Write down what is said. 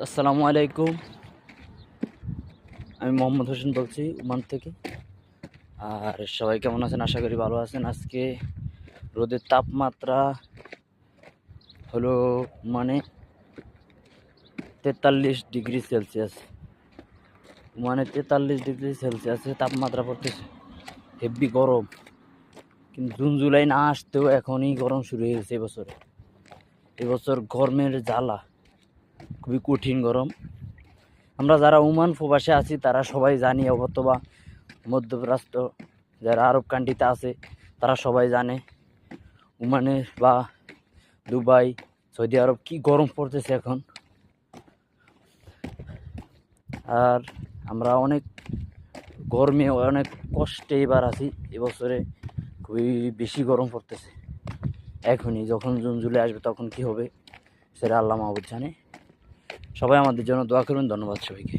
আসসালামু আলাইকুম। আমি মোহাম্মদ হোসেন বলছি ওমান থেকে। আর সবাই কেমন আছেন? আশা করি ভালো আছেন। আজকে রোদের তাপমাত্রা হলো মানে 43 ডিগ্রি সেলসিয়াস। মানে 43 ডিগ্রি সেলসিয়াসে তাপমাত্রা পড়তেছে, হেভি গরম। কিন্তু জুন জুলাই না আসতেও এখনই গরম শুরু হয়ে গেছে। এবছর গরমের জ্বালা খুবই কঠিন গরম। আমরা যারা ওমান প্রবাসে আছি তারা সবাই জানি, অথবা মধ্যপ্রাচ্য যারা আরব কান্ট্রিতে আছে তারা সবাই জানে ওমানে বা দুবাই, সৌদি আরব কি গরম পড়তেছে এখন। আর আমরা অনেক গরমে অনেক কষ্টে এবার আছি। এবছরে খুবই বেশি গরম পড়তেছে। এখনই যখন জুন জুলাই আসবে তখন কি হবে সেটা আল্লাহ মাহবুদ জানে। সবাই আমাদের জন্য দোয়া করুন। ধন্যবাদ সবাইকে।